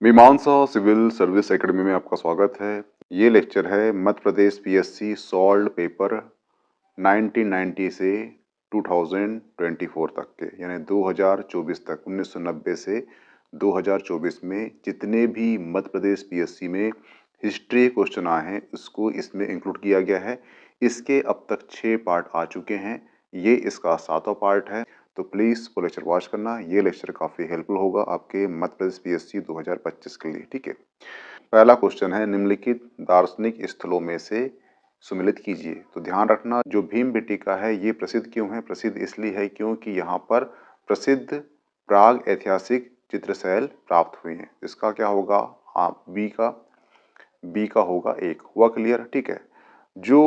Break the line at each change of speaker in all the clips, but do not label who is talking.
मीमांसा civil service academy में आपका स्वागत है। ये लेक्चर है Madhya Pradesh PSC solve paper 1990 से 2024 तक के, यानी 2024 तक, 1990 से 2024 में जितने भी मध्य प्रदेश पीएससी में हिस्ट्री क्वेश्चन आए हैं उसको इसमें इंक्लूड किया गया है। इसके अब तक 6 पार्ट आ चुके हैं, ये इसका 7वां पार्ट है। तो प्लीज़ वो लेक्चर वॉच करना, ये लेक्चर काफ़ी हेल्पफुल होगा आपके मध्य प्रदेश पीएससी 2025 के लिए। ठीक है, पहला क्वेश्चन है निम्नलिखित दार्शनिक स्थलों में से सुमेलित कीजिए। तो ध्यान रखना, जो भीमबेटका है ये प्रसिद्ध क्यों है? प्रसिद्ध इसलिए है क्योंकि यहाँ पर प्रसिद्ध प्राग ऐतिहासिक चित्रशैल प्राप्त हुए हैं। इसका क्या होगा? बी का होगा 1। हुआ क्लियर? ठीक है। जो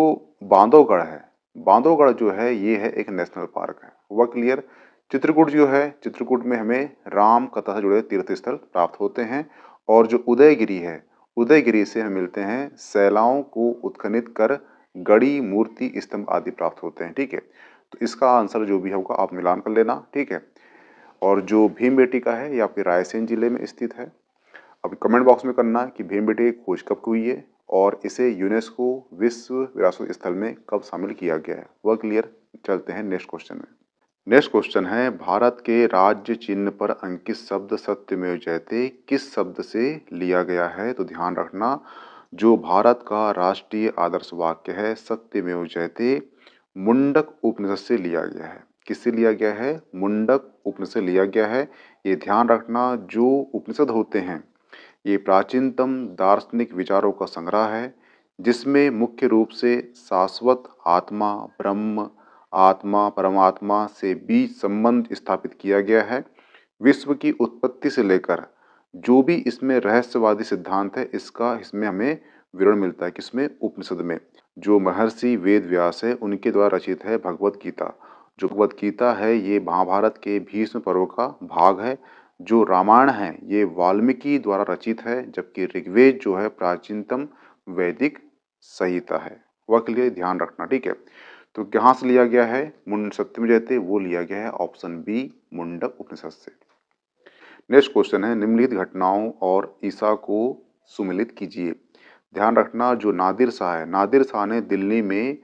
बांधवगढ़ है, बांधवगढ़ जो है ये है एक नेशनल पार्क है। हुआ क्लियर? चित्रकूट जो है, चित्रकूट में हमें राम कथा से जुड़े तीर्थ स्थल प्राप्त होते हैं। और जो उदयगिरी है, उदयगिरी से हमें मिलते हैं शैलाओं को उत्खनित कर गढ़ी मूर्ति स्तंभ आदि प्राप्त होते हैं। ठीक है, तो इसका आंसर जो भी होगा आप मिलान कर लेना। ठीक है, और जो भीमबेटका है ये आपके रायसेन जिले में स्थित है। अब कमेंट बॉक्स में करना कि भीमबेटका की खोज कब हुई है और इसे यूनेस्को विश्व विरासत स्थल में कब शामिल किया गया है। वह क्लियर? चलते हैं नेक्स्ट क्वेश्चन में। नेक्स्ट क्वेश्चन है भारत के राज्य चिन्ह पर अंकित शब्द सत्यमेव जयते किस शब्द से लिया गया है? तो ध्यान रखना, जो भारत का राष्ट्रीय आदर्श वाक्य है सत्यमेव जयते, मुंडक उपनिषद से लिया गया है। किससे लिया गया है? मुंडक उपनिषद से लिया गया है। ये ध्यान रखना, जो उपनिषद होते हैं ये प्राचीनतम दार्शनिक विचारों का संग्रह है, जिसमें मुख्य रूप से शाश्वत आत्मा, ब्रह्म, आत्मा, परमात्मा से बीच संबंध स्थापित किया गया है। विश्व की उत्पत्ति से लेकर जो भी इसमें रहस्यवादी सिद्धांत है इसका इसमें हमें विवरण मिलता है। किसमें? उपनिषद में। जो महर्षि वेद व्यास है उनके द्वारा रचित है भगवत गीता। जो भगवत गीता है ये महाभारत के भीष्म पर्व का भाग है। जो रामायण है ये वाल्मीकि द्वारा रचित है, जबकि ऋग्वेद जो है प्राचीनतम वैदिक संहिता है। वह के लिए ध्यान रखना। ठीक है, तो कहाँ से लिया गया है? मुंड सत्यम जयते, वो लिया गया है ऑप्शन बी मुंडक उपनिषद से। नेक्स्ट क्वेश्चन है निम्नलिखित घटनाओं और ईसा को सुमेलित कीजिए। ध्यान रखना, जो नादिर शाह है, नादिर शाह ने दिल्ली में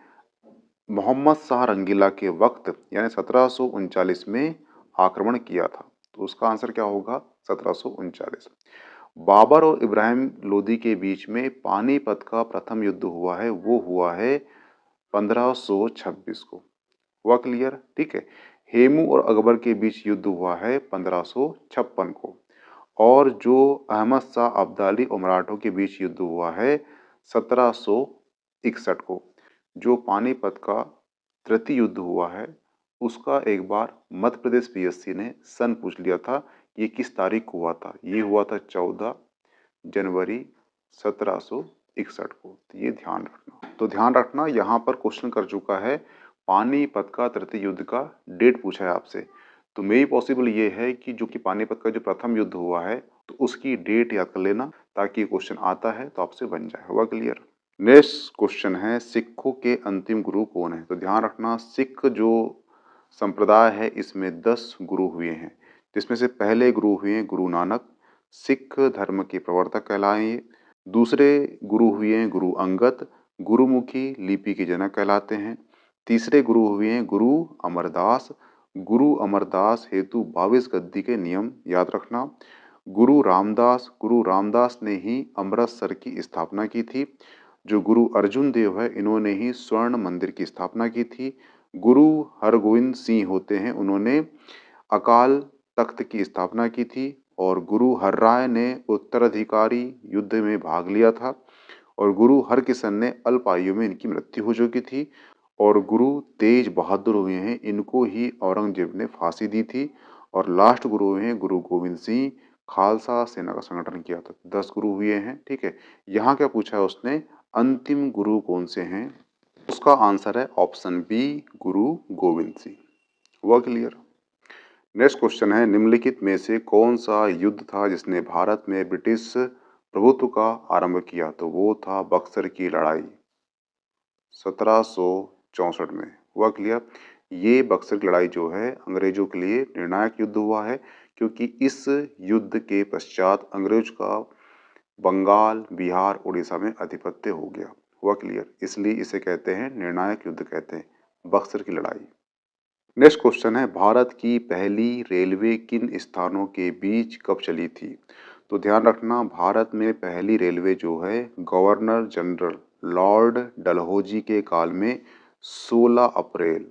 मोहम्मद शाह रंगीला के वक्त यानी 1739 में आक्रमण किया था। तो उसका आंसर क्या होगा? 1739। बाबर और इब्राहिम लोदी के बीच में पानीपत का प्रथम युद्ध हुआ है, वो हुआ है 1526 को। हुआ क्लियर? ठीक है। हेमू और अकबर के बीच युद्ध हुआ है 1556 को। और जो अहमद शाह अब्दाली और मराठों के बीच युद्ध हुआ है 1761 को। जो पानीपत का तृतीय युद्ध हुआ है उसका एक बार मध्य प्रदेश पीएससी ने सन पूछ लिया था, ये किस तारीख को हुआ था? ये हुआ था 14 जनवरी 1761 को। तो ये ध्यान रखना। तो ध्यान रखना, यहाँ पर क्वेश्चन कर चुका है पानीपत का तृतीय युद्ध का डेट पूछा है आपसे। तो मे पॉसिबल ये है कि जो कि पानीपत का जो प्रथम युद्ध हुआ है तो उसकी डेट याद कर लेना, ताकि क्वेश्चन आता है तो आपसे बन जाए। हुआ क्लियर? नेक्स्ट क्वेश्चन है सिखों के अंतिम गुरु कौन है? तो ध्यान रखना, सिख जो संप्रदाय है इसमें 10 गुरु हुए हैं, जिसमें से पहले गुरु हुए गुरु नानक, सिख धर्म के प्रवर्तक कहलाए। दूसरे गुरु हुए हैं गुरु अंगद, गुरुमुखी लिपि के जनक कहलाते हैं। तीसरे गुरु हुए हैं गुरु अमरदास, गुरु अमरदास हेतु 22 गद्दी के नियम याद रखना। गुरु रामदास ने ही अमृतसर की स्थापना की थी। जो गुरु अर्जुन देव है इन्होंने ही स्वर्ण मंदिर की स्थापना की थी। गुरु हरगोविंद सिंह होते हैं, उन्होंने अकाल तख्त की स्थापना की थी। और गुरु हरराय ने उत्तराधिकारी युद्ध में भाग लिया था। और गुरु हरकिशन ने अल्प आयु में इनकी मृत्यु हो चुकी थी। और गुरु तेज बहादुर हुए हैं, इनको ही औरंगजेब ने फांसी दी थी। और लास्ट गुरु हुए हैं गुरु गोविंद सिंह, खालसा सेना का संगठन किया था। 10 गुरु हुए हैं। ठीक है, यहाँ क्या पूछा है उसने? अंतिम गुरु कौन से हैं? उसका आंसर है ऑप्शन बी गुरु गोविंद सिंह। हुआ क्लियर? नेक्स्ट क्वेश्चन है निम्नलिखित में से कौन सा युद्ध था जिसने भारत में ब्रिटिश प्रभुत्व का आरंभ किया? तो वो था बक्सर की लड़ाई 1764 में। हुआ क्लियर? ये बक्सर की लड़ाई जो है अंग्रेजों के लिए निर्णायक युद्ध हुआ है, क्योंकि इस युद्ध के पश्चात अंग्रेज का बंगाल, बिहार, उड़ीसा में अधिपत्य हो गया। हुआ क्लियर? इसलिए इसे कहते हैं निर्णायक युद्ध कहते हैं, बक्सर की लड़ाई। नेक्स्ट क्वेश्चन है, भारत की पहली रेलवे किन स्थानों के बीच कब चली थी? तो ध्यान रखना, भारत में पहली रेलवे जो है गवर्नर जनरल लॉर्ड डलहौजी के काल में 16 अप्रैल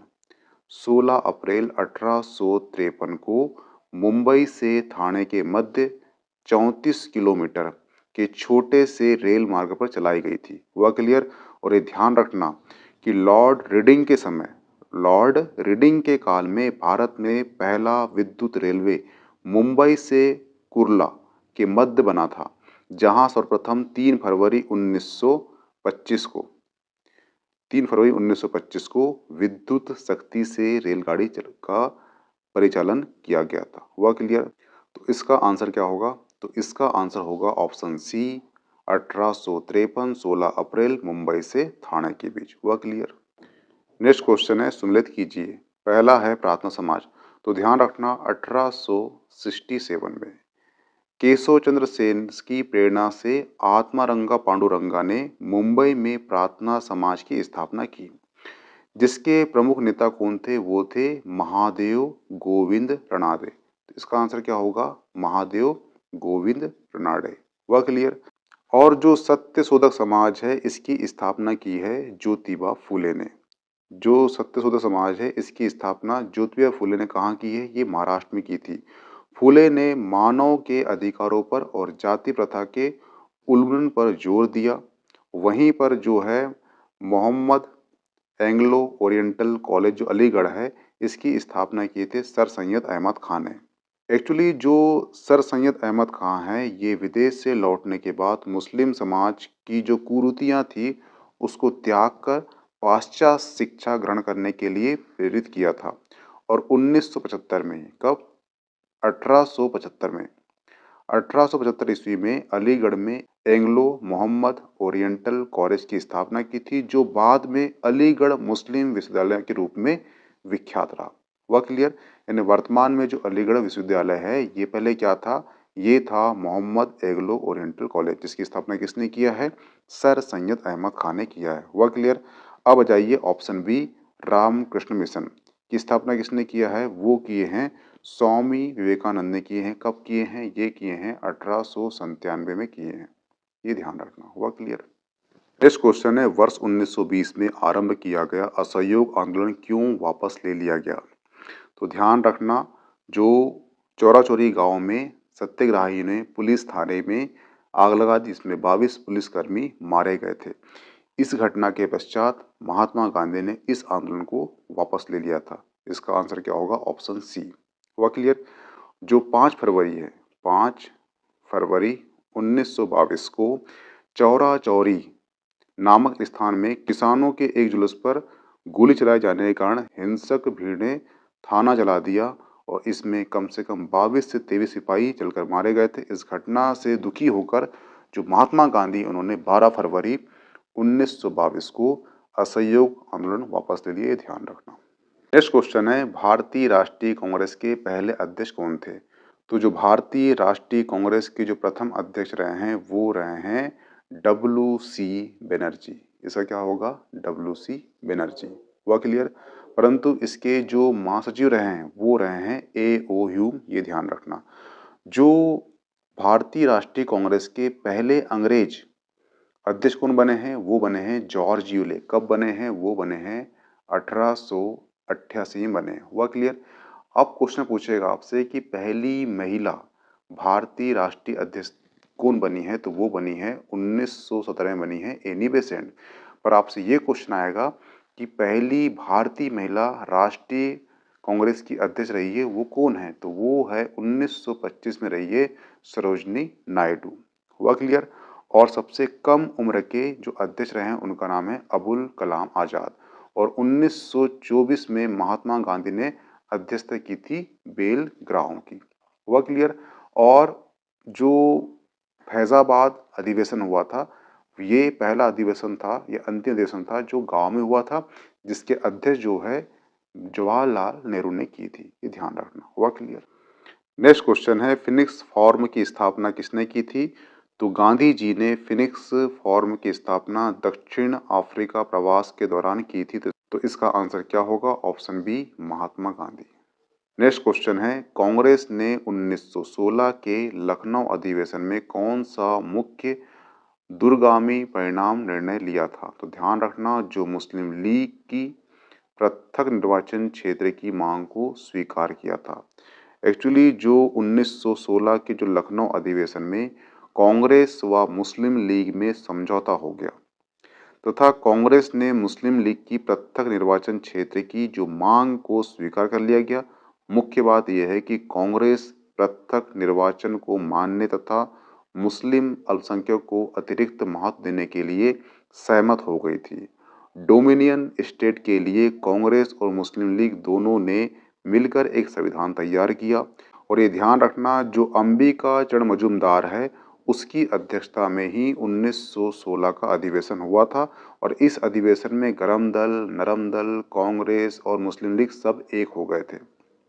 1853 को मुंबई से ठाणे के मध्य 34 किलोमीटर के छोटे से रेल मार्ग पर चलाई गई थी। हुआ क्लियर? और ये ध्यान रखना कि लॉर्ड रीडिंग के काल में भारत में पहला विद्युत रेलवे मुंबई से कुर्ला के मध्य बना था, जहां सर्वप्रथम 3 फरवरी 1925 को विद्युत शक्ति से रेलगाड़ी का परिचालन किया गया था। हुआ क्लियर? तो इसका आंसर क्या होगा? तो इसका आंसर होगा ऑप्शन सी, 1853 16 अप्रैल मुंबई से ठाणे के बीच। हुआ क्लियर? नेक्स्ट क्वेश्चन है, सम्मिलित कीजिए। पहला है प्रार्थना समाज। तो ध्यान रखना, 1867 में केशव चंद्र सेन की प्रेरणा से आत्मारंगा पांडुरंगा ने मुंबई में प्रार्थना समाज की स्थापना की, जिसके प्रमुख नेता कौन थे? वो थे महादेव गोविंद रनाडे। तो इसका आंसर क्या होगा? महादेव गोविंद रनाडे। वह क्लियर? और जो सत्य शोधक समाज है, इसकी स्थापना की है ज्योतिबा फूले ने। जो सत्य शोधक समाज है, इसकी स्थापना ज्योतिबा फूले ने कहाँ की है? ये महाराष्ट्र में की थी। फूले ने मानव के अधिकारों पर और जाति प्रथा के उल्लंघन पर जोर दिया। वहीं पर जो है मोहम्मद एंग्लो ओरिएंटल कॉलेज जो अलीगढ़ है, इसकी स्थापना किए थे सर सैयद अहमद खान ने। एक्चुअली जो सर सैयद अहमद खान है, ये विदेश से लौटने के बाद मुस्लिम समाज की जो कुरीतियाँ थी, उसको त्याग कर पाश्चात्य शिक्षा ग्रहण करने के लिए प्रेरित किया था। और 1975 में, कब? 1875 में, 1875 ईस्वी में अलीगढ़ में एंग्लो मोहम्मद ओरिएंटल कॉलेज की स्थापना की थी, जो बाद में अलीगढ़ मुस्लिम विश्वविद्यालय के रूप में विख्यात रहा। वह क्लियर? यानी वर्तमान में जो अलीगढ़ विश्वविद्यालय है, ये पहले क्या था? ये था मोहम्मद एंग्लो ओरिएंटल कॉलेज, जिसकी स्थापना किसने किया है? सर सैयद अहमद खान ने किया है। वह क्लियर? अब जाइए ऑप्शन बी, रामकृष्ण मिशन की स्थापना किसने किया है? वो किए हैं स्वामी विवेकानंद ने किए हैं। कब किए हैं? ये किए हैं 1897 में किए हैं। ये ध्यान रखना। हुआ क्लियर? नेक्स्ट क्वेश्चन है, वर्ष 1920 में आरंभ किया गया असहयोग आंदोलन क्यों वापस ले लिया गया? तो ध्यान रखना, जो चौरा चौरी गाँव में सत्याग्रही ने पुलिस थाने में आग लगा दी, इसमें 22 पुलिसकर्मी मारे गए थे। इस घटना के पश्चात महात्मा गांधी ने इस आंदोलन को वापस ले लिया था। इसका आंसर क्या होगा? Option C. हुआ क्लियर? जो 5 फरवरी है, 5 फरवरी 1922 को चौरा चौरी नामक स्थान में किसानों के एक जुलूस पर गोली चलाए जाने के कारण हिंसक भीड़ ने थाना जला दिया और इसमें कम से कम 22 से 23 सिपाही जलकर मारे गए थे। इस घटना से दुखी होकर जो महात्मा गांधी, उन्होंने 12 फरवरी 1922 को असहयोग आंदोलन वापस ले लिए। ध्यान रखना। नेक्स्ट क्वेश्चन है, भारतीय राष्ट्रीय कांग्रेस के पहले अध्यक्ष कौन थे? तो जो भारतीय राष्ट्रीय कांग्रेस के जो प्रथम अध्यक्ष रहे हैं, वो रहे हैं WC बनर्जी। इसका क्या होगा? WC बनर्जी। हुआ क्लियर? परंतु इसके जो महासचिव रहे हैं, वो रहे हैं A.O. ह्यूम। ये ध्यान रखना। जो भारतीय राष्ट्रीय कांग्रेस के पहले अंग्रेज अध्यक्ष कौन बने हैं? वो बने हैं जॉर्ज यूले। कब बने हैं? वो बने हैं 1888 में बने। हुआ क्लियर? अब क्वेश्चन पूछेगा आपसे कि पहली महिला भारतीय राष्ट्रीय अध्यक्ष कौन बनी है? तो वो बनी है 1917 में बनी है एनी बेसेंट। पर आपसे ये क्वेश्चन आएगा कि पहली भारतीय महिला राष्ट्रीय कांग्रेस की अध्यक्ष रही है, वो कौन है? तो वो है 1925 में रही है सरोजनी नायडू। हुआ क्लियर? और सबसे कम उम्र के जो अध्यक्ष रहे हैं, उनका नाम है अबुल कलाम आज़ाद। और 1924 में महात्मा गांधी ने अध्यक्षता की थी बेलग्राम की। हुआ क्लियर? और जो फैजाबाद अधिवेशन हुआ था, ये पहला अधिवेशन था, ये अंतिम अधिवेशन था जो गांव में हुआ था, जिसके अध्यक्ष जो है जवाहरलाल नेहरू ने की थी। ये ध्यान रखना। हुआ क्लियर? नेक्स्ट क्वेश्चन है फिनिक्स फॉर्म की स्थापना किसने की थी? तो गांधी जी ने फिनिक्स फॉर्म की स्थापना दक्षिण अफ्रीका प्रवास के दौरान की थी। तो इसका आंसर क्या होगा? Option B, Mahatma Gandhi. Next question है कांग्रेस ने 1916 के लखनऊ अधिवेशन में कौन सा मुख्य दूरगामी परिणाम निर्णय लिया था? तो ध्यान रखना, जो मुस्लिम लीग की पृथक निर्वाचन क्षेत्र की मांग को स्वीकार किया था। एक्चुअली जो 1916 के जो लखनऊ अधिवेशन में कांग्रेस व मुस्लिम लीग में समझौता हो गया तथा कांग्रेस ने मुस्लिम लीग की पृथक निर्वाचन क्षेत्र की जो मांग को स्वीकार कर लिया गया। मुख्य बात यह है कि कांग्रेस पृथक निर्वाचन को मानने तथा मुस्लिम अल्पसंख्यक को अतिरिक्त महत्व देने के लिए सहमत हो गई थी। डोमिनियन स्टेट के लिए कांग्रेस और मुस्लिम लीग दोनों ने मिलकर एक संविधान तैयार किया और ये ध्यान रखना, जो अंबिका चरण मजूमदार है उसकी अध्यक्षता में ही 1916 का अधिवेशन हुआ था और इस अधिवेशन में गरम दल, नरम दल, कांग्रेस और मुस्लिम लीग सब एक हो गए थे।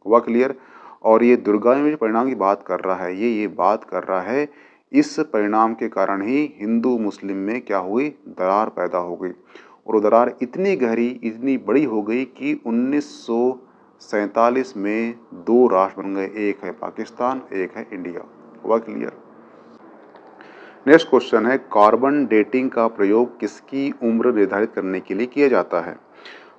हुआ क्लियर? और ये दुर्गामी परिणाम की बात कर रहा है, ये बात कर रहा है इस परिणाम के कारण ही हिंदू मुस्लिम में क्या हुई? दरार पैदा हो गई और वो दरार इतनी गहरी, इतनी बड़ी हो गई कि 1947 में दो राष्ट्र बन गए, एक है पाकिस्तान, एक है इंडिया। हुआ क्लियर? नेक्स्ट क्वेश्चन है कार्बन डेटिंग का प्रयोग किसकी उम्र निर्धारित करने के लिए किया जाता है?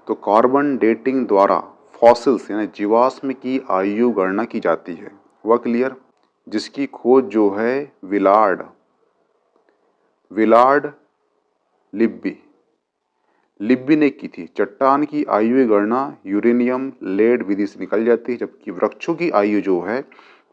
तो कार्बन डेटिंग द्वारा फॉसिल्स यानी जीवाश्म की आयु गणना की जाती है। हुआ क्लियर? जिसकी खोज जो है विलार्ड लिब्बी ने की थी। चट्टान की आयु की गणना यूरेनियम लेड विधि से निकल जाती है, जबकि वृक्षों की आयु जो है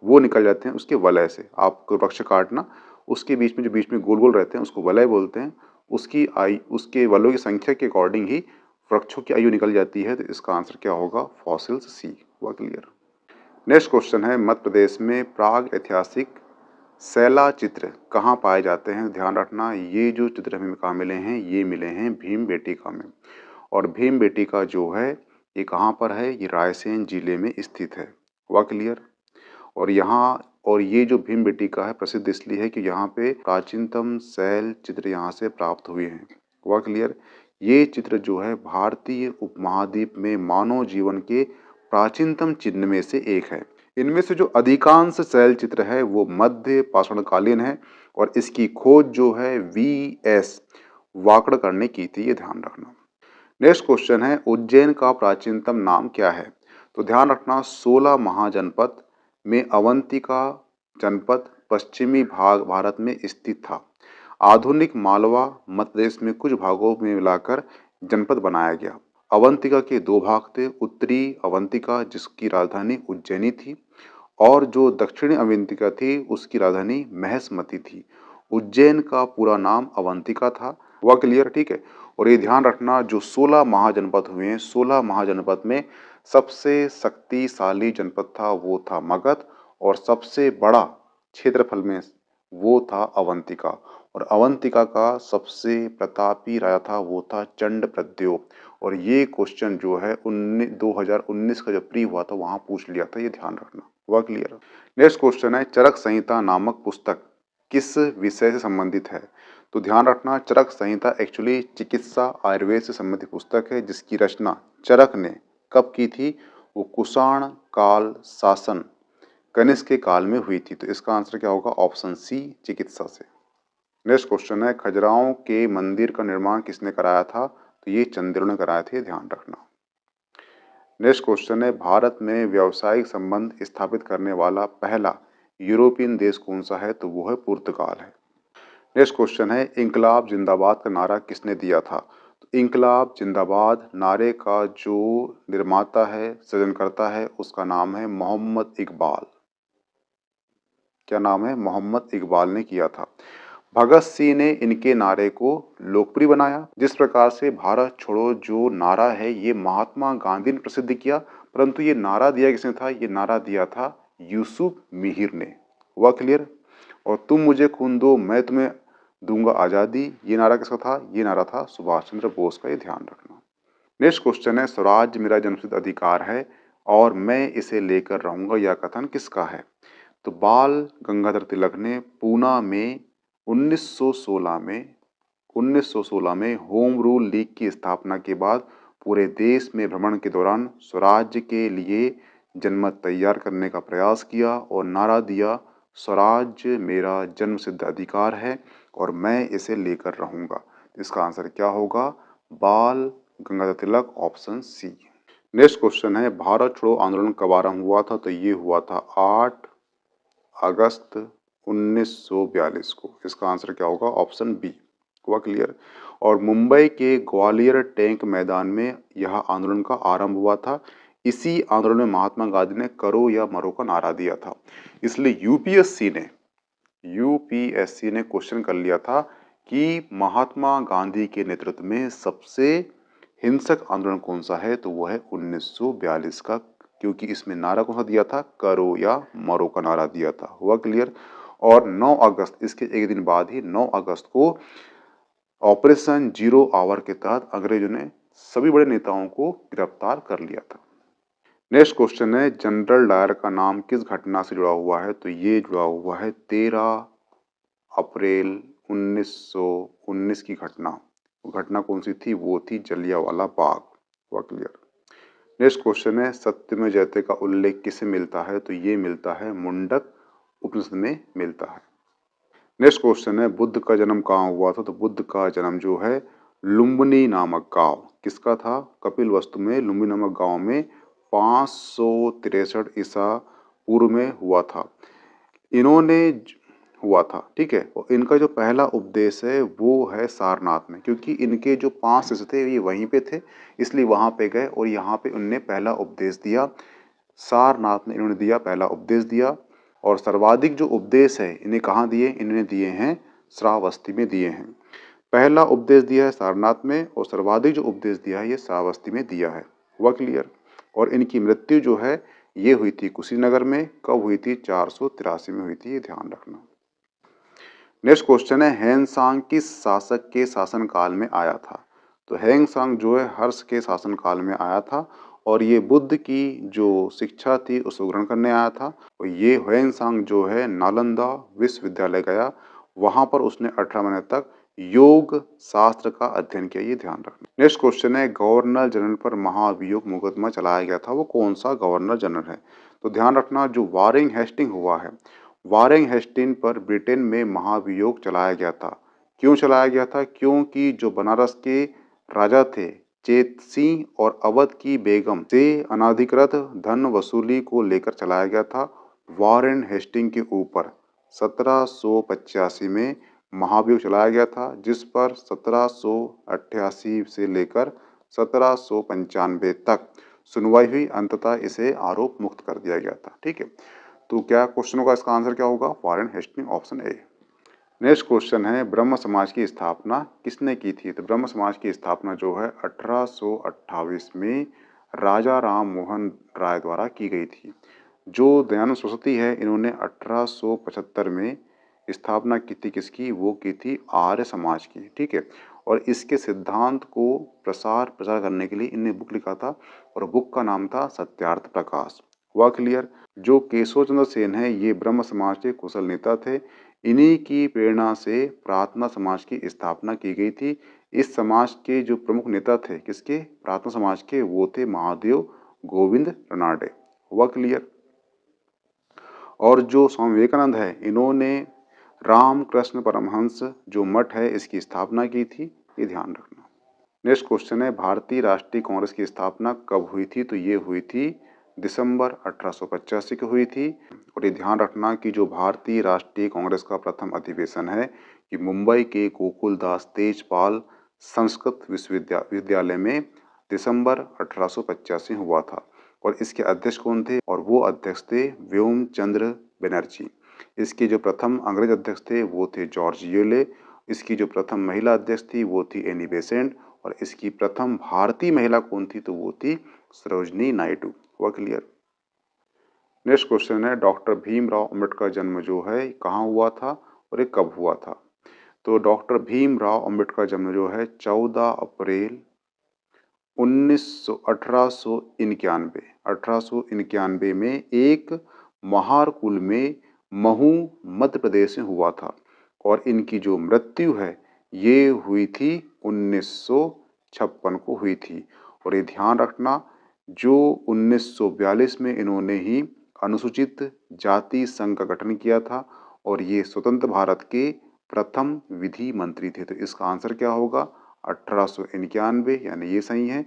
वो निकल जाते हैं उसके वलय से। आपको वृक्ष काटना, उसके बीच में जो बीच में गोल गोल रहते हैं उसको वलय बोलते हैं। उसकी आयु, उसके वलों की संख्या के अकॉर्डिंग ही वृक्षों की आयु निकल जाती है। तो इसका आंसर क्या होगा? फॉसिल्स, सी। हुआ क्लियर? नेक्स्ट क्वेश्चन है मध्य प्रदेश में प्राग ऐतिहासिक शैला चित्र कहाँ पाए जाते हैं? ध्यान रखना, ये जो चित्र हमें कहाँ मिले हैं? ये मिले हैं भीम बेटिका में। और भीम बेटिका जो है ये कहाँ पर है? ये रायसेन जिले में स्थित है। हुआ क्लियर? और ये जो भीम बेटिका है प्रसिद्ध इसलिए है कि यहाँ पे प्राचीनतम शैल चित्र यहाँ से प्राप्त हुए हैं। हुआ क्लियर? ये चित्र जो है भारतीय उपमहाद्वीप में मानव जीवन के प्राचीनतम चिन्ह में से एक है। इनमें से जो अधिकांश शैल चित्र है वो मध्य पाषाणकालीन है और इसकी खोज जो है V.S. वाकड़कर ने की थी, ये ध्यान रखना। नेक्स्ट क्वेश्चन है उज्जैन का प्राचीनतम नाम क्या है? तो ध्यान रखना, 16 महाजनपद में अवंतिका जनपद पश्चिमी भाग भारत में स्थित था। आधुनिक मालवा मध्य प्रदेश में कुछ भागों में मिलाकर जनपद बनाया गया। अवंतिका के दो भाग थे, उत्तरी अवंतिका जिसकी राजधानी उज्जैनी थी और जो दक्षिणी अवंतिका थी उसकी राजधानी महसमती थी। उज्जैन का पूरा नाम अवंतिका था। हुआ क्लियर? ठीक है। और ये ध्यान रखना, जो 16 महाजनपद हुए हैं, 16 महाजनपद में सबसे शक्तिशाली जनपद था वो था मगध और सबसे बड़ा क्षेत्रफल में वो था अवंतिका। और अवंतिका का सबसे प्रतापी राजा था वो था चंड प्रद्योत। और ये क्वेश्चन जो है 2019 का जब प्री हुआ था वहां पूछ लिया था, ये ध्यान रखना। हुआ क्लियर? नेक्स्ट क्वेश्चन है चरक संहिता नामक पुस्तक किस विषय से संबंधित है? तो ध्यान रखना, चरक संहिता एक्चुअली चिकित्सा आयुर्वेद से संबंधित पुस्तक है जिसकी रचना चरक ने कब की थी? वो कुषाण काल शासन कनिष्क के काल में हुई थी। तो इसका आंसर क्या होगा? ऑप्शन सी, चिकित्सा से। नेक्स्ट क्वेश्चन है खजुराहो के मंदिर का निर्माण किसने कराया था? तो ये चंदेलों ने कराया थे, ध्यान रखना। नेक्स्ट क्वेश्चन है भारत में व्यावसायिक संबंध स्थापित करने वाला पहला यूरोपियन देश कौन सा है? तो वो है पुर्तगाल है। नेक्स्ट क्वेश्चन है इंकलाब जिंदाबाद का नारा किसने दिया था? तो इंकलाब जिंदाबाद नारे का जो निर्माता है, सृजनकर्ता है, उसका नाम है मोहम्मद इकबाल। क्या नाम है? मोहम्मद इकबाल ने किया था। भगत सिंह ने इनके नारे को लोकप्रिय बनाया। जिस प्रकार से भारत छोड़ो जो नारा है ये महात्मा गांधी ने प्रसिद्ध किया, परंतु ये नारा दिया किसने था? ये नारा दिया था यूसुफ मिहिर ने। हुआ क्लियर? और तुम मुझे खून दो मैं तुम्हें दूंगा आज़ादी, ये नारा किसका था? ये नारा था सुभाष चंद्र बोस का, ये ध्यान रखना। नेक्स्ट क्वेश्चन है स्वराज मेरा जन्मसिद्ध अधिकार है और मैं इसे लेकर रहूंगा, यह कथन किसका है? तो बाल गंगाधर तिलक ने पूना में 1916 में होम रूल लीग की स्थापना के बाद पूरे देश में भ्रमण के दौरान स्वराज्य के लिए जनमत तैयार करने का प्रयास किया और नारा दिया, स्वराज्य मेरा जन्मसिद्ध अधिकार है और मैं इसे लेकर रहूंगा। इसका आंसर क्या होगा? बाल Gangadhar Tilak, option C. Next question है, भारत छोड़ो आंदोलन कब आरंभ हुआ था? तो ये हुआ था 8 अगस्त 1942 को। इसका आंसर क्या होगा? Option B. हुआ क्लियर? और मुंबई के ग्वालियर टैंक मैदान में यह आंदोलन का आरंभ हुआ था। इसी आंदोलन में महात्मा गांधी ने करो या मरो का नारा दिया था। इसलिए यूपीएससी ने क्वेश्चन कर लिया था कि महात्मा गांधी के नेतृत्व में सबसे हिंसक आंदोलन कौन सा है? तो वो है 1942 का, क्योंकि इसमें नारा कौन सा दिया था? करो या मरो का नारा दिया था। हुआ क्लियर? और 9 अगस्त, इसके एक दिन बाद ही 9 अगस्त को ऑपरेशन जीरो आवर के तहत अंग्रेजों ने सभी बड़े नेताओं को गिरफ्तार कर लिया था। नेक्स्ट क्वेश्चन है, जनरल डायर का नाम किस घटना से जुड़ा हुआ है? तो ये जुड़ा हुआ है 13 अप्रैल 1919 की घटना। वो घटना कौन सी थी? वो थी जलियांवाला बाग। हुआ क्लियर? नेक्स्ट क्वेश्चन है, सत्यमेव जयते का उल्लेख किसे मिलता है? तो ये मिलता है मुंडक उपनिषद में मिलता है। नेक्स्ट क्वेश्चन है, बुद्ध का जन्म कहाँ हुआ था? तो बुद्ध का जन्म जो है लुम्बिनी नामक गांव, किसका था? कपिलवस्तु में लुम्बिनी नामक गांव में 563 ईसा पूर्व में हुआ था। इन्होंने हुआ था, ठीक है। और इनका जो पहला उपदेश है वो है सारनाथ में, क्योंकि इनके जो 5 शिष्य थे ये वहीं पे थे, इसलिए वहाँ पे गए और यहाँ पे उनने पहला उपदेश दिया। सारनाथ में इन्होंने दिया, पहला उपदेश दिया। और सर्वाधिक जो उपदेश है इन्हें कहाँ दिए? इन्हें दिए हैं श्रावस्ती में दिए हैं। पहला उपदेश दिया है सारनाथ में और सर्वाधिक जो उपदेश दिया है ये श्रावस्ती में दिया है। हुआ क्लियर? और इनकी मृत्यु जो है ये हुई थी कुशीनगर में। कब हुई थी? 483 में हुई थी, ये ध्यान रखना। नेक्स्ट क्वेश्चन है, हैंग किस शासक के शासनकाल में आया था? तो हैंग जो है हर्ष के शासनकाल में आया था और ये बुद्ध की जो शिक्षा थी उसको ग्रहण करने आया था। और ये हैंग जो है नालंदा विश्वविद्यालय गया, वहां पर उसने 18 महीने तक योग शास्त्र का अध्ययन किया, ये ध्यान रखना। नेक्स्ट क्वेश्चन है, गवर्नर जनरल पर महाभियोग मुकदमा चलाया गया था, वो कौन सा गवर्नर जनरल है? तो ध्यान रखना, जो वारेन हेस्टिंग हुआ है, वारेन हेस्टिंग पर ब्रिटेन में महाभियोग चलाया गया था। क्यों चलाया गया था? क्योंकि जो बनारस के राजा थे चेत सिंह और अवध की बेगम से अनाधिकृत धन वसूली को लेकर चलाया गया था वारेन हेस्टिंग के ऊपर। 1785 में महाभियोग चलाया गया था, जिस पर 1788 से लेकर 1795 तक सुनवाई हुई। अंततः इसे आरोप मुक्त कर दिया गया था। ठीक है, तो क्या क्वेश्चन होगा? इसका आंसर क्या होगा? Warren Hastings, option A. Next question है, ब्रह्म समाज की स्थापना किसने की थी? तो ब्रह्म समाज की स्थापना जो है 1828 में राजा राम मोहन राय द्वारा की गई थी। जो दयानंद सरस्वती है इन्होंने 1875 में स्थापना की थी, किसकी? वो की थी आर्य समाज की। ठीक है, और इसके सिद्धांत को प्रसार करने के लिए इनने बुक लिखा था और बुक का नाम था सत्यार्थ प्रकाश। हुआ क्लियर? जो केशव चंद्र सेन है ये ब्रह्म समाज के कुशल नेता थे। इन्हीं की प्रेरणा से प्रार्थना समाज की स्थापना की गई थी। इस समाज के जो प्रमुख नेता थे, किसके? प्रार्थना समाज के, वो थे महादेव गोविंद रनाडे। हुआ क्लियर? और जो स्वामी विवेकानंद है इन्होंने रामकृष्ण परमहंस जो मठ है इसकी स्थापना की थी, ये ध्यान रखना। नेक्स्ट क्वेश्चन है, भारतीय राष्ट्रीय कांग्रेस की स्थापना कब हुई थी? तो ये हुई थी दिसंबर 1885 को हुई थी। और ये ध्यान रखना कि जो भारतीय राष्ट्रीय कांग्रेस का प्रथम अधिवेशन है कि मुंबई के गोकुलदास तेजपाल संस्कृत विश्वविद्यालय में दिसंबर 1885 हुआ था। और इसके अध्यक्ष कौन थे? और वो अध्यक्ष थे व्योम चंद्र बनर्जी। इसके जो प्रथम अंग्रेज अध्यक्ष थे वो थे जॉर्ज यूले। इसकी जो प्रथम महिला अध्यक्ष थी वो थी एनी बेसेंट। और इसकी प्रथम भारतीय महिला कौन थी? तो वो थी सरोजनी नायडू। हुआ क्लियर? नेक्स्ट क्वेश्चन है, डॉक्टर भीमराव अम्बेडकर का जन्म जो है कहाँ हुआ था और ये कब हुआ था? तो डॉक्टर भीमराव अम्बेडकर का जन्म जो है 14 अप्रैल 1891 में एक महार कुल में महू मध्य प्रदेश में हुआ था और इनकी जो मृत्यु है ये हुई थी 1956 को हुई थी। और ये ध्यान रखना, जो 1942 में इन्होंने ही अनुसूचित जाति संघ का गठन किया था और ये स्वतंत्र भारत के प्रथम विधि मंत्री थे। तो इसका आंसर क्या होगा? 1891, यानी ये सही है।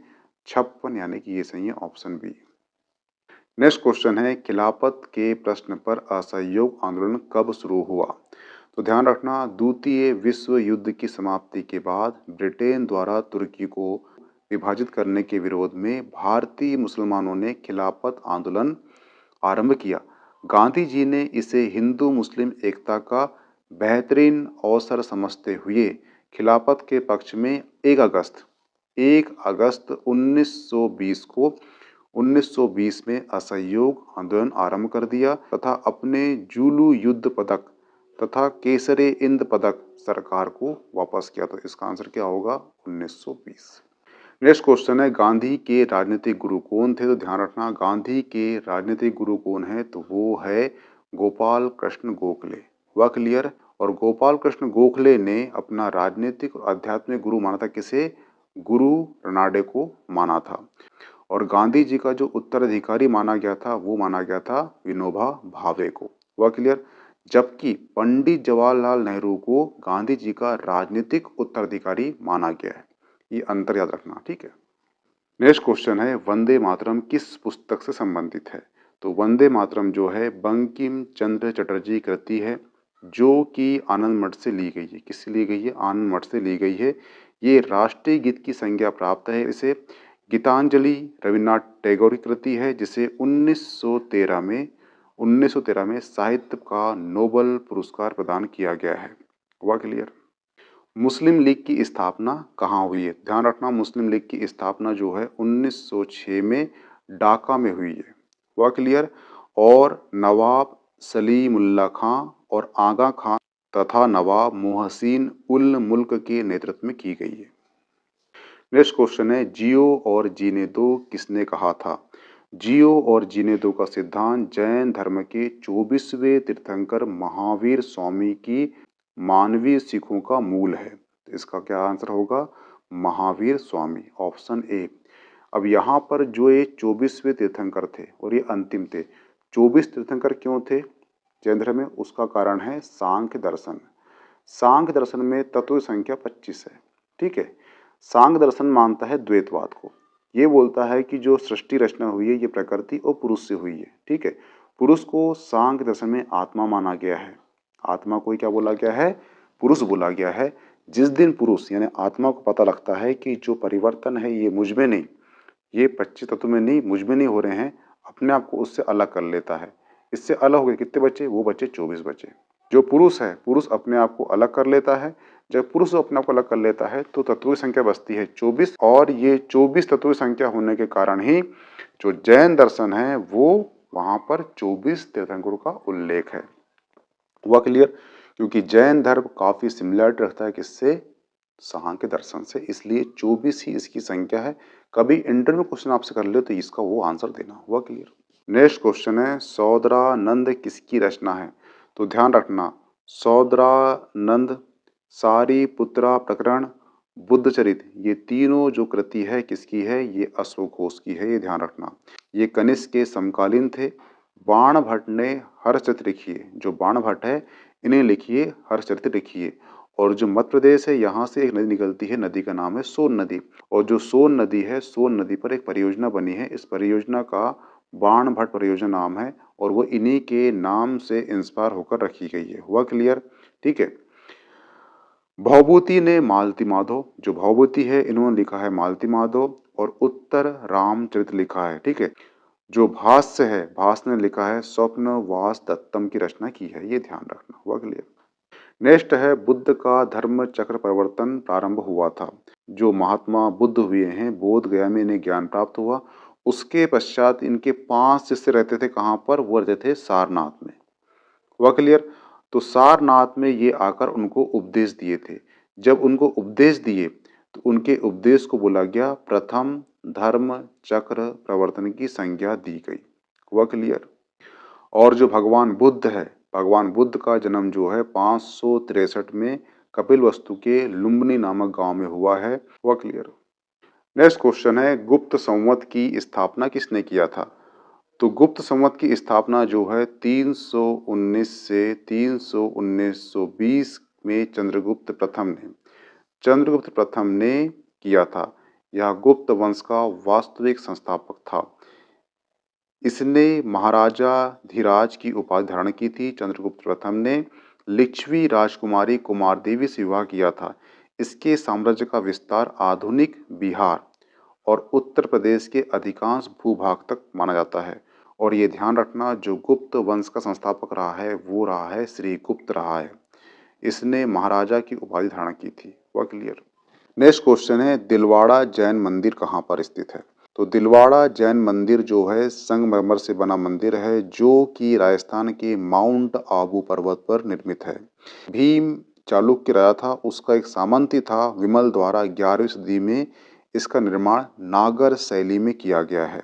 56 यानी कि ये सही है, ऑप्शन बी। नेक्स्ट क्वेश्चन है, खिलाफत के प्रश्न पर असहयोग आंदोलन कब शुरू हुआ? तो ध्यान रखना, द्वितीय विश्व युद्ध की समाप्ति के बाद ब्रिटेन द्वारा तुर्की को विभाजित करने के विरोध में भारतीय मुसलमानों ने खिलाफत आंदोलन आरंभ किया। गांधी जी ने इसे हिंदू मुस्लिम एकता का बेहतरीन अवसर समझते हुए खिलाफत के पक्ष में 1 अगस्त 1920 में असहयोग आंदोलन आरंभ कर दिया तथा अपने जुलू युद्ध पदक तथा केसरे इंद पदक सरकार को वापस किया। तो इसका आंसर क्या होगा? 1920। नेक्स्ट क्वेश्चन है, गांधी के राजनीतिक गुरु कौन थे? तो ध्यान रखना, गांधी के राजनीतिक गुरु कौन है? तो वो है गोपाल कृष्ण गोखले। वह क्लियर? और गोपाल कृष्ण गोखले ने अपना राजनीतिक और आध्यात्मिक गुरु माना था किसे? गुरु रनाडे को माना था। और गांधी जी का जो उत्तराधिकारी माना गया था वो माना गया था विनोबा भावे को। वह क्लियर? जबकि पंडित जवाहरलाल नेहरू को गांधी जी का राजनीतिक उत्तराधिकारी माना गया है। ये अंतर याद रखना, ठीक है। नेक्स्ट क्वेश्चन है, वंदे मातरम किस पुस्तक से संबंधित है? तो वंदे मातरम जो है बंकिम चंद्र चटर्जी की कृति है जो कि आनंद मठ से ली गई है। किससे ली गई है? आनंद मठ से ली गई है। ये राष्ट्रीय गीत की संज्ञा प्राप्त है। इसे गीतांजलि रविन्द्रनाथ टैगोर की कृति है जिसे 1913 में साहित्य का नोबेल पुरस्कार प्रदान किया गया है। हुआ क्लियर? मुस्लिम लीग की स्थापना कहाँ हुई है? ध्यान रखना, मुस्लिम लीग की स्थापना जो है 1906 में ढाका में हुई है। हुआ क्लियर? और नवाब सलीमुल्लाह खां और आगा खां तथा नवाब मोहसिन उल मुल्क के नेतृत्व में की गई है। नेक्स्ट क्वेश्चन है, जियो और जीने दो किसने कहा था? जियो और जीने दो का सिद्धांत जैन धर्म के 24वें तीर्थंकर महावीर स्वामी की मानवीय सीखों का मूल है। तो इसका क्या आंसर होगा? Mahavir Swami, option A. अब यहाँ पर जो ये 24वें तीर्थंकर थे और ये अंतिम थे, 24 तीर्थंकर क्यों थे जैन धर्म में? उसका कारण है सांख्य दर्शन। सांख्य दर्शन में तत्व संख्या 25 है, ठीक है। सांख्य दर्शन मानता है द्वैतवाद को। ये बोलता है कि जो सृष्टि रचना हुई है ये प्रकृति और पुरुष से हुई है, ठीक है। पुरुष को सांख्य दर्शन में आत्मा माना गया है। आत्मा को ही क्या बोला गया है? पुरुष बोला गया है। जिस दिन पुरुष यानी आत्मा को पता लगता है कि जो परिवर्तन है ये मुझ में नहीं, ये 25 तत्व में नहीं, मुझ में नहीं हो रहे हैं, अपने आप को उससे अलग कर लेता है। इससे अलग हो गए कितने बच्चे? वो बच्चे 24 बच्चे। जो पुरुष है, पुरुष अपने आप को अलग कर लेता है। जब पुरुष अपने आप को अलग कर लेता है तो तत्वों की संख्या बचती है 24। और ये 24 तत्वों की संख्या होने के कारण ही जो जैन दर्शन है वो वहां पर 24 तीर्थंकरों का उल्लेख है। हुआ क्लियर? क्योंकि जैन धर्म काफी सिमिलरिटी रखता है किससे? सांख्य दर्शन से, इसलिए 24 ही इसकी संख्या है। कभी इंटर में क्वेश्चन आपसे कर ले तो इसका वो आंसर देना। हुआ क्लियर? नेक्स्ट क्वेश्चन है, सौदरानंद किसकी रचना है? तो ध्यान रखना, सौदरानंद, सारिपुत्रा प्रकरण, बुद्ध चरित, ये तीनों जो कृति है किसकी है? ये अशोक घोष की है। ये ध्यान रखना, ये कनिष्क के समकालीन थे। बाण भट्ट ने हर्षचरित लिखी है। जो बाण भट्ट है इन्हें लिखिए, हर्षचरित लिखिए। और जो मध्य प्रदेश है यहाँ से एक नदी निकलती है, नदी का नाम है सोन नदी। और जो सोन नदी है, सोन नदी पर एक परियोजना बनी है। इस परियोजना का बाण भट्ट परियोजना नाम है और वो इन्हीं के नाम से इंस्पायर होकर रखी गई है। हुआ क्लियर? ठीक है। भवभूति ने मालती माधव, जो भवभूति है इन्होंने लिखा है मालती माधव और उत्तर रामचरित लिखा है, ठीक है। जो भाष्य है, भाष्य ने लिखा है स्वप्न वास दत्तम की रचना की है। ये ध्यान रखना। हुआ क्लियर? नेक्स्ट है, बुद्ध का धर्म चक्र परिवर्तन प्रारंभ हुआ था। जो महात्मा बुद्ध हुए हैं, बोध गया में इन्हें ज्ञान प्राप्त हुआ। उसके पश्चात इनके 5 शिष्य रहते थे। कहाँ पर? वो रहते थे सारनाथ में। हुआ क्लियर? तो सारनाथ में ये आकर उनको उपदेश दिए थे। जब उनको उपदेश दिए तो उनके उपदेश को बोला गया प्रथम धर्म चक्र प्रवर्तन की संज्ञा दी गई। हुआ क्लियर? और जो भगवान बुद्ध है भगवान बुद्ध का जन्म जो है 563 में कपिलवस्तु के लुम्बिनी नामक गांव में हुआ है। हुआ क्लियर। नेक्स्ट क्वेश्चन है, गुप्त संवत की स्थापना किसने किया था? तो गुप्त संवत की स्थापना जो है 319 से 319-120 में चंद्रगुप्त प्रथम ने किया था। यह गुप्त वंश का वास्तविक संस्थापक था। इसने महाराजा धीराज की उपाधि धारण की थी। चंद्रगुप्त प्रथम ने लिच्छवी राजकुमारी कुमार देवी से विवाह किया था। इसके साम्राज्य का विस्तार आधुनिक बिहार और उत्तर प्रदेश के अधिकांश भूभाग तक माना जाता है। और ये ध्यान रखना, जो गुप्त वंश का संस्थापक रहा है वो रहा है श्री गुप्त रहा है। इसने महाराजा की उपाधि धारण की थी। वह क्लियर। नेक्स्ट क्वेश्चन है, दिलवाड़ा जैन मंदिर कहाँ पर स्थित है? तो दिलवाड़ा जैन मंदिर जो है संगमरमर से बना मंदिर है, जो कि राजस्थान के माउंट आबू पर्वत पर निर्मित है। भीम चालुक्य राजा था, उसका एक सामंती था विमल द्वारा 11वीं सदी में इसका निर्माण नागर शैली में किया गया है।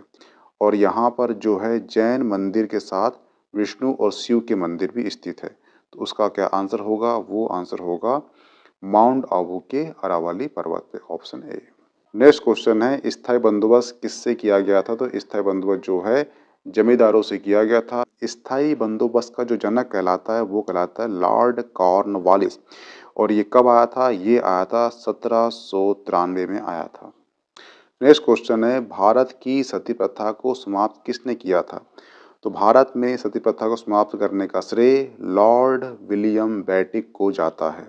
और यहाँ पर जो है जैन मंदिर के साथ विष्णु और शिव के मंदिर भी स्थित है। तो उसका क्या आंसर होगा? वो आंसर होगा माउंट आबू के अरावली पर्वत पे, ऑप्शन ए। नेक्स्ट क्वेश्चन है, स्थायी बंदोबस्त किससे किया गया था? तो स्थायी बंदोबस्त जो है जमींदारों से किया गया था। स्थायी बंदोबस्त का जो जनक कहलाता है वो कहलाता है लॉर्ड कॉर्नवालिस। और ये कब आया था? ये आया था 1793 में आया था। नेक्स्ट क्वेश्चन है, भारत की सती प्रथा को समाप्त किसने किया था? तो भारत में सती प्रथा को समाप्त करने का श्रेय लॉर्ड विलियम बेटिक को जाता है।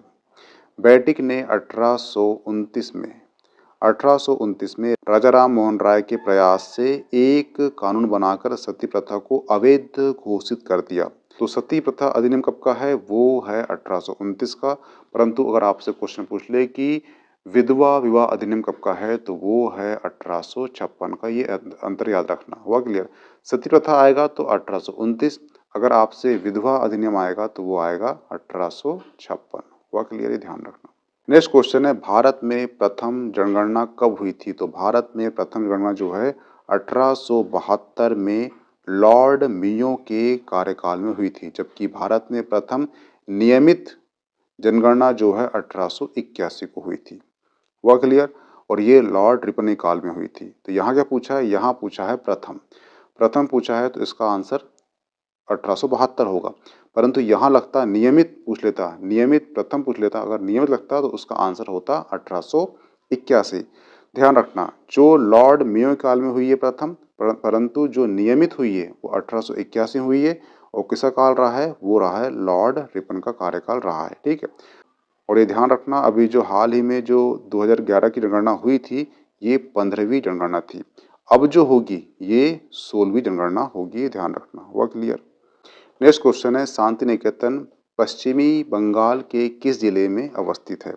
बेटिक ने 1829 में राजा राम मोहन राय के प्रयास से एक कानून बनाकर सती प्रथा को अवैध घोषित कर दिया। तो सती प्रथा अधिनियम कब का है? वो है 1829 का। परंतु अगर आपसे क्वेश्चन पूछ ले कि विधवा विवाह अधिनियम कब का है, तो वो है 1856 का। ये अंतर याद रखना। हुआ क्लियर। सती प्रथा आएगा तो 1829, अगर आपसे विधवा अधिनियम आएगा तो वो आएगा 1856। हुआ क्लियर, ये ध्यान रखना। नेक्स्ट क्वेश्चन है, भारत में प्रथम जनगणना कब हुई थी? तो भारत में प्रथम जनगणना जो है 1872 में लॉर्ड मियो के कार्यकाल में हुई थी, जबकि भारत में प्रथम नियमित जनगणना जो है 1881 को हुई थी। हुआ क्लियर। और ये लॉर्ड रिपन काल में हुई थी। तो यहाँ क्या पूछा है? यहाँ पूछा है प्रथम पूछा है, तो इसका आंसर 1872 होगा। परंतु यहाँ लगता नियमित पूछ लेता, नियमित प्रथम पूछ लेता, अगर नियमित लगता तो उसका आंसर होता 1881। ध्यान रखना, जो लॉर्ड मेयो काल में हुई है प्रथम, परंतु जो नियमित हुई है वो 1881 हुई है। और किसका काल रहा है? वो रहा है लॉर्ड रिपन का कार्यकाल रहा है। ठीक है। और ये ध्यान रखना, अभी जो हाल ही में जो 2011 की जनगणना हुई थी, ये 15वीं जनगणना थी। अब जो होगी ये 16वीं जनगणना होगी, ध्यान रखना। हुआ क्लियर। नेक्स्ट क्वेश्चन है, शांति निकेतन पश्चिमी बंगाल के किस जिले में अवस्थित है?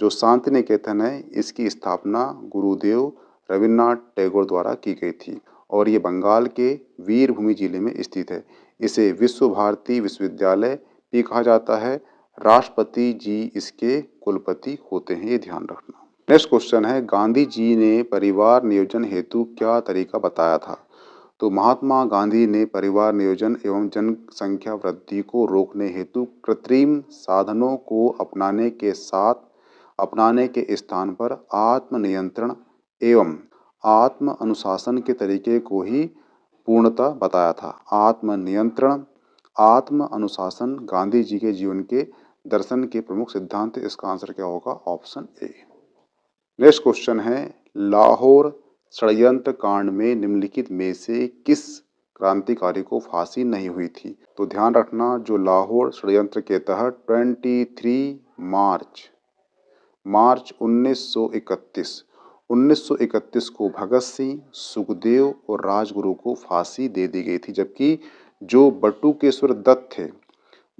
जो शांति निकेतन है इसकी स्थापना गुरुदेव रविन्द्रनाथ टैगोर द्वारा की गई थी और ये बंगाल के वीरभूमि जिले में स्थित है। इसे विश्व भारती विश्वविद्यालय भी कहा जाता है। राष्ट्रपति जी इसके कुलपति होते हैं, ये ध्यान रखना। नेक्स्ट क्वेश्चन है, गांधी जी ने परिवार नियोजन हेतु क्या तरीका बताया था? तो महात्मा गांधी ने परिवार नियोजन एवं जनसंख्या वृद्धि को रोकने हेतु कृत्रिम साधनों को अपनाने के स्थान पर आत्मनियंत्रण एवं आत्म अनुशासन के तरीके को ही पूर्णतः बताया था। आत्मनियंत्रण, आत्म अनुशासन गांधी जी के जीवन के दर्शन के प्रमुख सिद्धांत। इसका आंसर क्या होगा? Option A. नेक्स्ट क्वेश्चन है, लाहौर षड्यंत्र कांड में निम्नलिखित में से किस क्रांतिकारी को फांसी नहीं हुई थी? तो ध्यान रखना, जो लाहौर षड्यंत्र के तहत 23 मार्च 1931 को भगत सिंह, सुखदेव और राजगुरु को फांसी दे दी गई थी, जबकि जो बटुकेश्वर दत्त थे,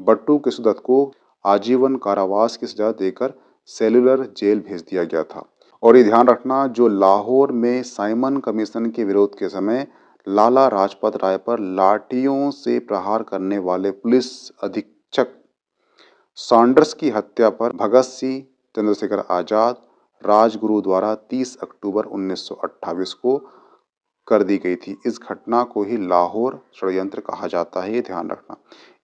बटुकेश्वर दत्त को आजीवन कारावास की सजा देकर सेलुलर जेल भेज दिया गया था। और ये ध्यान रखना, जो लाहौर में साइमन कमीशन के विरोध के समय लाला लाजपत राय पर लाठियों से प्रहार करने वाले पुलिस अधीक्षक सॉन्डर्स की हत्या पर भगत सिंह, चंद्रशेखर आजाद, राजगुरु द्वारा 30 अक्टूबर 1928 को कर दी गई थी। इस घटना को ही लाहौर षड्यंत्र कहा जाता है, ये ध्यान रखना।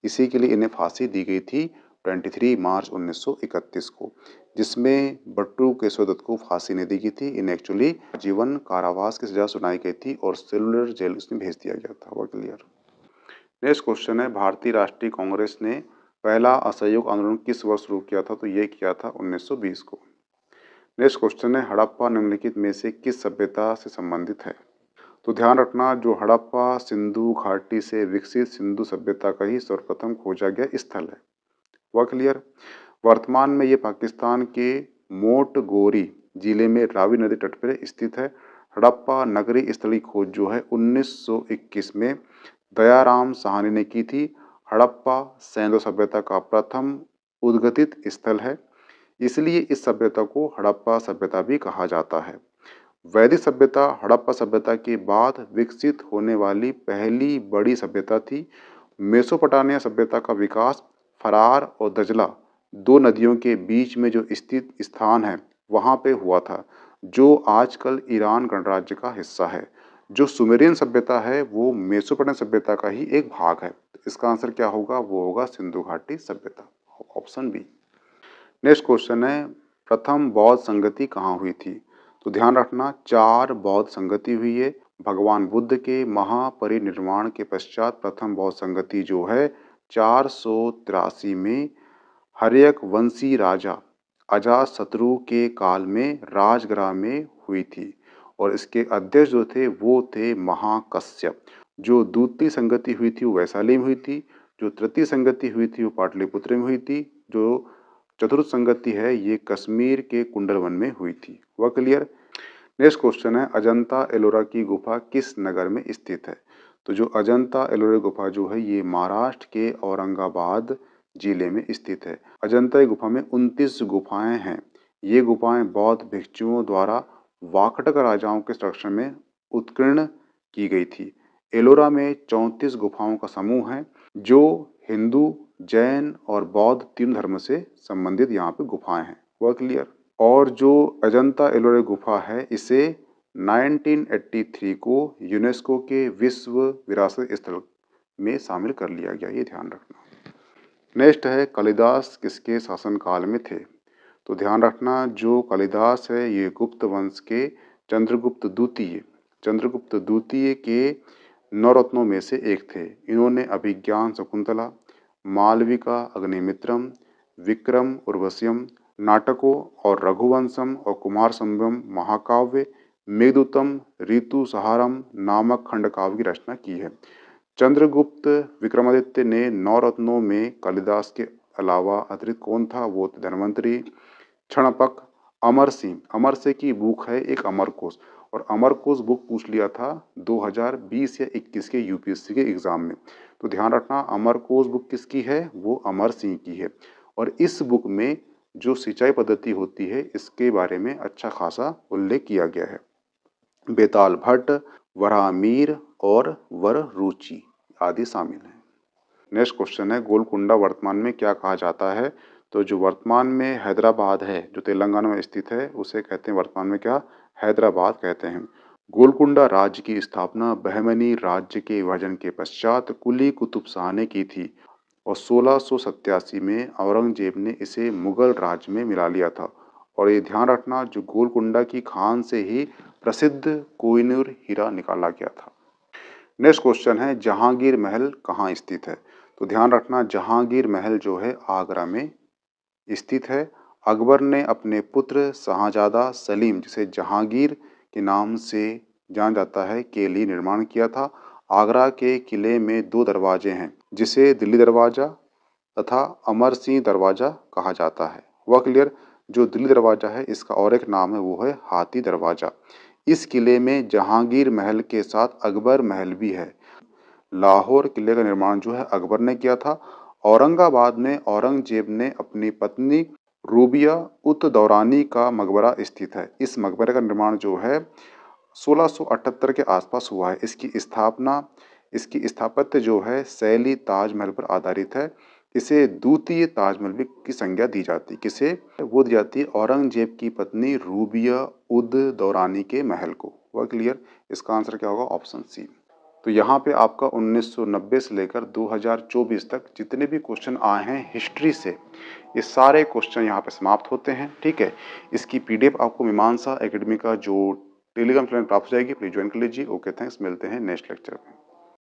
इसी के लिए इन्हें फांसी दी गई थी 23 मार्च 1931 को, जिसमें बट्टू केशवदत्त को फांसी नहीं दी गई थी। इन्हें एक्चुअली जीवन कारावास की सजा सुनाई गई थी और सेलुलर जेल इसमें भेज दिया गया था। हुआ क्लियर? नेक्स्ट क्वेश्चन है, भारतीय राष्ट्रीय कांग्रेस ने पहला असहयोग आंदोलन किस वर्ष शुरू किया था? तो ये किया था 1920 को। नेक्स्ट क्वेश्चन है, हड़प्पा निम्नलिखित में से किस सभ्यता से संबंधित है? तो ध्यान रखना, जो हड़प्पा सिंधु घाटी से विकसित सिंधु सभ्यता का ही सर्वप्रथम खोजा गया स्थल है। हुआ क्लियर? वर्तमान में ये पाकिस्तान के मोंटगोरी जिले में रावी नदी तट पर स्थित है। हड़प्पा नगरी स्थलीय खोज जो है 1921 में दयाराम साहनी ने की थी। हड़प्पा सैंधव सभ्यता का प्रथम उद्गतित स्थल है, इसलिए इस सभ्यता को हड़प्पा सभ्यता भी कहा जाता है। वैदिक सभ्यता हड़प्पा सभ्यता के बाद विकसित होने वाली पहली बड़ी सभ्यता थी। मेसोपोटामिया सभ्यता का विकास फरार और दजला दो नदियों के बीच में जो स्थित स्थान है वहाँ पे हुआ था, जो आजकल ईरान गणराज्य का हिस्सा है। जो सुमेरियन सभ्यता है वो मेसोपोटामिया सभ्यता का ही एक भाग है। इसका आंसर क्या होगा? वो होगा सिंधु घाटी सभ्यता, ऑप्शन बी। नेक्स्ट क्वेश्चन है, प्रथम बौद्ध संगति कहाँ हुई थी? तो ध्यान रखना, 4 बौद्ध संगति हुई है। भगवान बुद्ध के महापरिनिर्वाण के पश्चात प्रथम बौद्ध संगति जो है 483 में हर्यक वंशी राजा अजातशत्रु के काल में राजगृह में हुई थी और इसके अध्यक्ष जो थे वो थे महाकश्यप। जो द्वितीय संगति हुई थी वो वैशाली में हुई थी। जो तृतीय संगति हुई थी वो पाटलिपुत्र में हुई थी। जो चतुर्थ संगति है ये कश्मीर के कुंडलवन में हुई थी। वह क्लियर? नेक्स्ट क्वेश्चन है, अजंता एलोरा की गुफा किस नगर में स्थित है? तो जो अजंता एलोरा गुफा जो है ये महाराष्ट्र के औरंगाबाद जिले में स्थित है। अजंता गुफा में 29 गुफाएं हैं। ये गुफाएं बौद्ध भिक्षुओं द्वारा वाकटक राजाओं के संरक्षण में उत्कीर्ण की गई थी। एलोरा में 34 गुफाओं का समूह है जो हिंदू, जैन और बौद्ध तीन धर्म से संबंधित यहाँ पे गुफाएं हैं। वह क्लियर? और जो अजंता एलोरा गुफा है इसे 1983 को यूनेस्को के विश्व विरासत स्थल में शामिल कर लिया गया, ये ध्यान रखना। नेक्स्ट है, कालिदास किसके शासनकाल में थे? तो ध्यान रखना, जो कालिदास है ये गुप्त वंश के चंद्रगुप्त द्वितीय के नवरत्नों में से एक थे। इन्होंने अभिज्ञान शकुंतला, मालविका अग्निमित्रम, विक्रम उर्वश्यम नाटकों और रघुवंशम और कुमार संभवम महाकाव्य, मेघदूतम, ऋतुसंहारम नामक खंड काव्य की रचना की है। चंद्रगुप्त विक्रमादित्य ने नवरत्नों में कालिदास के अलावा अतिरिक्त कौन था? वो धन्वंतरी, क्षणपक, अमरसिंह की बुक है एक अमरकोश, और अमरकोश बुक पूछ लिया था 2020 या 21 के यूपीएससी के एग्जाम में। तो ध्यान रखना, अमरकोश बुक किसकी है? वो अमर सिंह की है। और इस बुक में जो सिंचाई पद्धति होती है इसके बारे में अच्छा खासा उल्लेख किया गया है। बेताल भट्ट, वराहमीर और वररुचि आदि शामिल हैं। नेक्स्ट क्वेश्चन है, गोलकुंडा वर्तमान में क्या कहा जाता है? तो जो वर्तमान में हैदराबाद है जो तेलंगाना में स्थित है उसे कहते हैं वर्तमान में क्या? हैदराबाद कहते हैं। गोलकुंडा राज्य की स्थापना बहमनी राज्य के विभाजन के पश्चात कुली कुतुब शाह ने की थी और 1687 में औरंगजेब ने इसे मुगल राज्य में मिला लिया था। और ये ध्यान रखना, जो गोलकुंडा की खान से ही प्रसिद्ध कोहिनूर हीरा निकाला गया था। नेक्स्ट क्वेश्चन है, जहांगीर महल कहाँ स्थित है? तो ध्यान रखना, जहांगीर महल जो है आगरा में स्थित है। अकबर ने अपने पुत्र शाहजादा सलीम, जिसे जहांगीर के नाम से जाना जाता है, के लिए निर्माण किया था। आगरा के किले में 2 दरवाजे हैं जिसे दिल्ली दरवाजा तथा अमर सिंह दरवाजा कहा जाता है। वह क्लियर? जो दिल्ली दरवाजा है इसका और एक नाम है वो है हाथी दरवाजा। इस किले में जहांगीर महल के साथ अकबर महल भी है। लाहौर किले का निर्माण जो है अकबर ने किया था। औरंगाबाद में औरंगजेब ने अपनी पत्नी रूबिया उत दौरानी का मकबरा स्थित है। इस मकबरे का निर्माण जो है 1678 के आसपास हुआ है। इसकी स्थापत्य जो है शैली ताजमहल पर आधारित है। इसे द्वितीय ताजमहल भी की संज्ञा दी जाती। किसे वो दी जाती? औरंगजेब की पत्नी रूबिया उद दौरानी के महल को। वह क्लियर? इसका आंसर क्या होगा? Option C. तो यहाँ पे आपका 1990 से लेकर 2024 तक जितने भी क्वेश्चन आए हैं हिस्ट्री से, ये सारे क्वेश्चन यहाँ पे समाप्त होते हैं, ठीक है। इसकी पीडीएफ आपको मीमांसा एकेडमी का जो टेलीग्राम चैनल प्राप्त हो जाएगी, प्लीज ज्वाइन कर लीजिए। ओके, थैंक्स, मिलते हैं नेक्स्ट लेक्चर में।